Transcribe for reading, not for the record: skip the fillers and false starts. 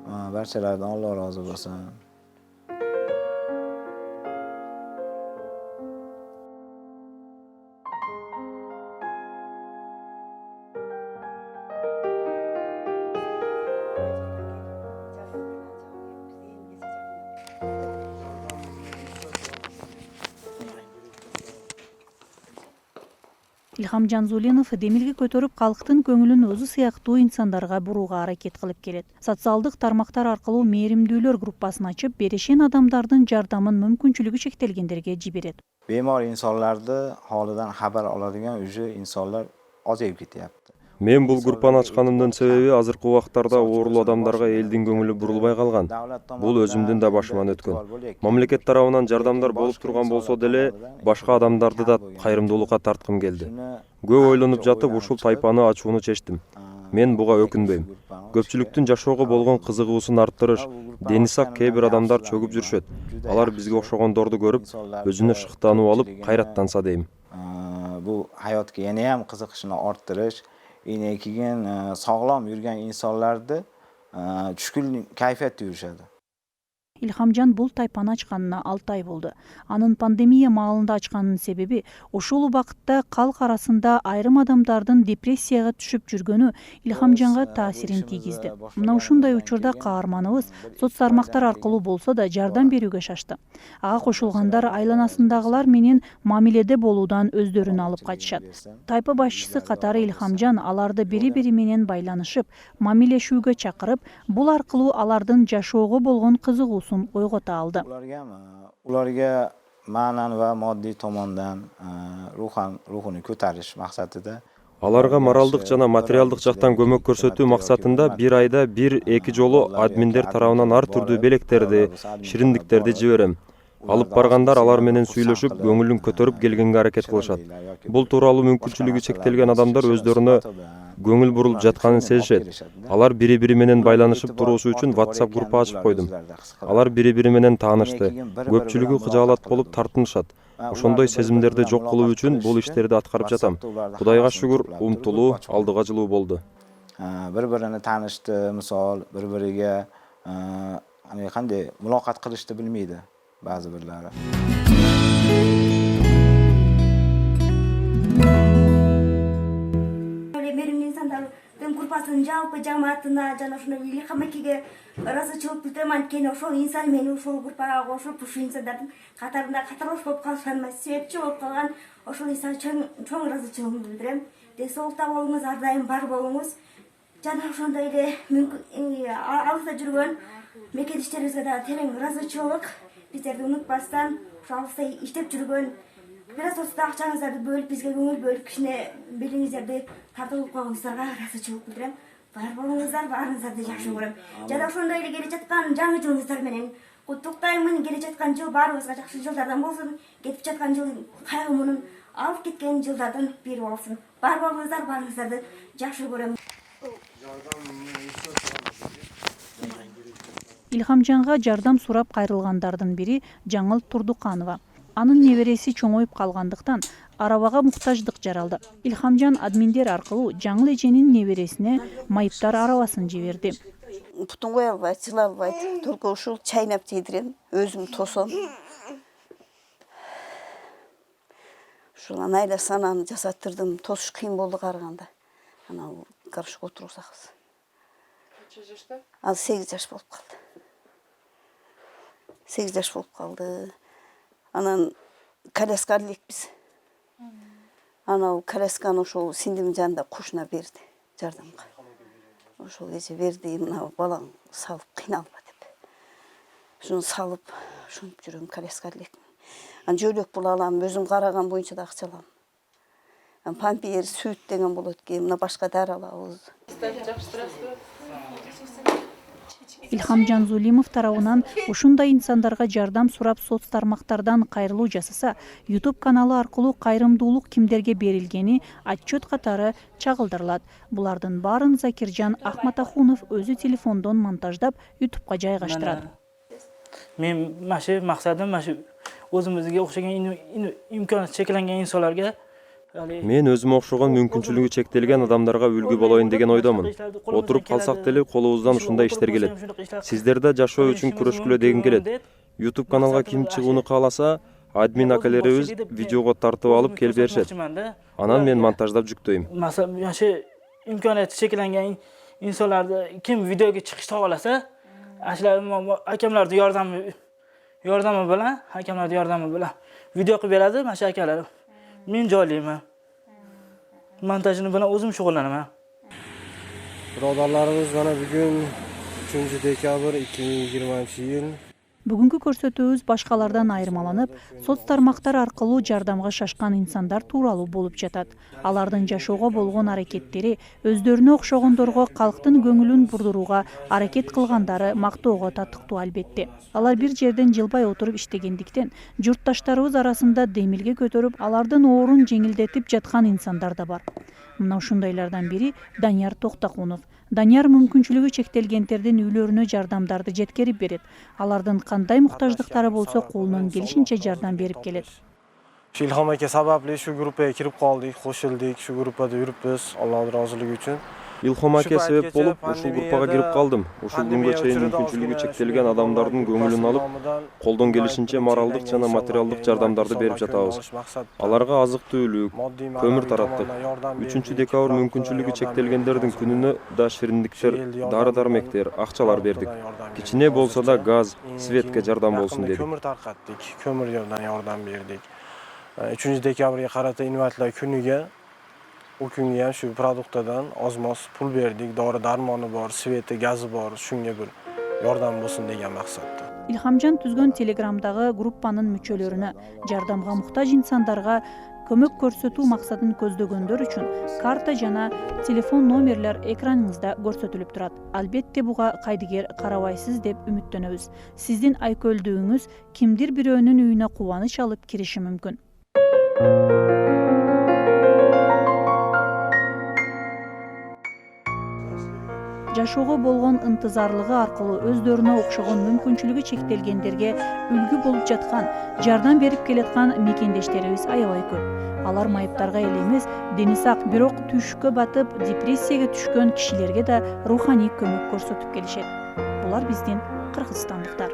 Barchalardan Alloh rozi bo'lsin. Илхамжан Зулинов демилге көтөрүп калктын көңүлүн өзү сыяктуу инсандарга бурууга аракет кылып келет. Социалдык тармактар аркылуу мээримдүүлөр группасын ачып, берешен адамдардын жардамын мүмкүнчүлүгү чектелгендерге жиберет. Bemor insonlarni holidan xabar oladigan уже insonlar ozayib ketyapti. Мен бул группаны ачканымдын себеби азыркы убактарда оорулуу адамдарга элдин көңүлү бурулбай калган. Бул өзүмдүн да башыман өткөн. Мамлекет тарабынан жардамдар болуп турган болсо деле, башка адамдарды да кайрымдуулукка тарткым келди. Көп ойлонуп жатып ушул тайпаны ачууну чечтим. Мен буга өкүнбөйм. Көпчүлүктүн жашоого болгон кызыгуусун арттырыш, дени сак кээ бир адамдар чөгүп жүрүшөт. Алар бизге окшогондорду көрүп, өзүнө шыктануу алып, кайраттанса дейм. Bu hayotga yana ham qiziqishini orttirish, keyin sog'lom yurgan insonlarda tushkun kayfiyatda yurishadi. Илхамжан бул тайпаны ачканына 6 ай болду. Анын пандемия маалында ачканынын себеби ошол убакытта калк арасында айрым адамдардын депрессияга түшүп жүргөнү Илхамжанга таасирин тийгизди. Мына ушундай учурда каарманыбыз соц тармактар аркылуу болсо да жардам берүүгө шашты. Ага кошулгандар айланасындагылар менен мамиледе болуудан өздөрүн алып качышат. Тайпа башчысы катары Илхамжан аларды бири-бири менен байланышып, мамилешүүгө чакырып, бул аркылуу алардын жашоого болгон кызыгуусун ойгота алды. Ularga ma'nan va moddiy tomondan ruhini ko'tarish maqsadida Аларга моралдык жана материалдык жактан көмөк көрсөтүү максатында бир айда 1-2 жолу админдер тарабынан ар түрдүү белектерди, шириндиктерди жиберем. Алып баргандар алар менен сүйлөшүп, көңүлүн көтөрүп келгенге аракет кылышат. Бул тууралуу мүмкүнчүлүгү чектелген адамдар өздөрүнө көңүл бурулуп жатканын сезишет. Алар бири-бири менен байланышып туруусу үчүн WhatsApp группа ачып койдум. Алар бири-бири менен таанышты. Көпчүлүгү кыжаалат болуп тартынышат. Ошондой сезимдерди жок кылуу үчүн бул иштерди аткарып жатам. Кудайга шүгүр, умтулуу, алдыга жылуу болду. Bir-birini tanishdi, misol, bir-biriga qanday muloqot qilishni bilmaydi ba'zi birlari. Группасын жалпы жамаатына жана ошондой Илхам акеге ыраазычылык билдирем. Анткени ошол инсан мени ошол группага кошуп, ушул инсандардын катарында катарлаш болуп калышканыма себепчи болуп калган ошол инсан чоң ыраазычылыгымды билдирем. Соолукта болуңуз, ар дайым бар болуңуз. Жана ошондой эле алыста жүргөн мекендештерибизге да терең ыраазычылык. Биздерди унутпастан, ошо алыста иштеп жүргөн бир аз болсо акчаңыздарды бөлүп, бизге көңүл бөлүп, кичине белиңиздерди тартылып койгонуңуздарга ыраазычылык билдирем. Бар болуңуздар, баарыңыздарды жакшы көрөм. Жана ошондой эле келе жаткан жаңы жылыңыздар менен куттуктаймын. Келе жаткан жыл баарыбызга жакшы жылдардан болсун. Кетип жаткан жыл кайгы мунун алып кеткен жылдардан бири болсун. Бар болуңуздар, баарыңыздарды жакшы көрөм. Илхамжанга жардам сурап кайрылгандардын бири Жаңыл Турдуканова. Анын небереси чоңоюп калгандыктан арабага муктаждык жаралды. Илхамжан админдер аркылуу Жаңыл эженин небересине майыптар арабасын жиберди. Бутун кое албайт, жыла албайт. Только ушул чайнап жейдирем, өзүм тосом. Ушул айла сананы жасаттырдым, тосуш кыйын болду карыганда. Анау горшокко отургузабыз. Канча жашта? Ал 8 жаш болуп калды. 8 жаш болуп калды. Анан коляска элекпиз. Анау колясканы ошол сиңдимдин жанында кушуна берди жардамга. Ошол эже берди, мына балаң салып кыйналба деп. Ошону салып, ошентип жүрөм, коляска элек. Жөлөк бул алам, өзүм караган боюнча да акча алам. Пампер, сүт деген болот экен, мына башка дары алабыз. Илхамжан Зулимов тарабынан ушундай инсандарга жардам сурап соц тармактардан кайрылуу жасаса, YouTube каналы аркылуу кайрымдуулук кимдерге берилгени отчет катары чагылдырылат. Булардын баарын Закиржан Ахматахунов өзү телефондон монтаждап YouTubeга жайгаштырат. Men maşı maqsadim maşı o'zimizga o'xshagan imkoni cheklangan insonlarga Мен өзүмө окшогон мүмкүнчүлүгү чектелген адамдарга үлгү болоюн деген ойдомун. Отуруп калсак деле колубуздан ушундай иштер келет. Сиздер да жашоо үчүн күрөшкүлө дегим келет. YouTube каналга ким чыгууну кааласа, админ акалерибиз видеого тартып алып келип беришет. Анан мен монтаждап жүктөйм. Masalan, yoshi imkoniyati cheklangan insonlarni kim videoga chiqishni xohlasa, shular akamlarning yordami bilan video qilib beradi, mana shu akalar. Men joylayman. Montajini bilan o'zim shug'ullanaman. Birodarlarimiz mana bugun 3-dekabr 2020-yil Бүгүнкү көрсөтүүбүз башкалардан айырмаланып, соц тармактар аркылуу жардамга шашкан инсандар тууралуу болуп жатат. Алардын жашоого болгон аракеттери өздөрүнө окшогондорго калктын көңүлүн бурдурууга аракет кылгандары мактоого татыктуу албетте. Алар бир жерден жылбай отуруп иштегендиктен, журтташтарыбыз арасында демилге көтөрүп, алардын оорун жеңилдетип жаткан инсандар да бар. Мына ушундайлардан бири Данияр Токтакунов. Данияр мүмкүнчүлүгү чектелгендердин үйлөрүнө жардамдарды жеткерип берет. Алардын кандай муктаждыктары болсо колунан келишинче жардам берип келет. Şu İlham aka sababli şu gruppaya kirip kaldık, koşulduk, şu gruppada yürüpüz, Allah'ın razılığı için. Илхом аке себеп болуп, ушул группага кирип калдым. Ушул күнгө чейин мүмкүнчүлүгү чектелген адамдардын көңүлүн алып, колдон келишинче моралдык жана материалдык жардамдарды берип жатабыз. Аларга азык-түлүк, көмүр тараттык. 3-декабр мүмкүнчүлүгү чектелгендердин күнүнө да шириндиктер, дары-дармектер, акчалар бердик. Кичине болсо да газ, светке жардам болсун дедик. Kömür tarqatdık, kömür yoldan yardım verdik. 3-dekabrga qarata invalidlar kuniga o kunga ham shu produktdan ozmoz pul berdik, dori darmoni bor, sveti, gazi bor, shunga bir yordam bo'lsin degan maqsadda. Илхамжан түзгөн Телеграмдагы группанын мүчөлөрүнө жардамга муктаж инсандарга көмөк көрсөтүү максатын көздөгөндөр үчүн карта жана телефон номерлер экраныңызда көрсөтүлүп турат. Албетте буга кайдыгер карабайсыз деп үмүттөнөбүз. Сиздин айкөлдүүңүз кимдир бирөөнүн үйүнө кубаныч алып кириши мүмкүн. Жашоого болгон ынтызарлыгы аркылуу өздөрүнө окшогон мүмкүнчүлүгү чектелгендерге үлгү болуп жаткан, жардам берип келаткан мекендештерибиз аябай көп. Алар майыптарга эле эмес, дени сак, бирок түйшүккө батып, депрессияга түшкөн кишилерге да руханий көмөк көрсөтүп келишет. Булар биздин кыргызстандыктар.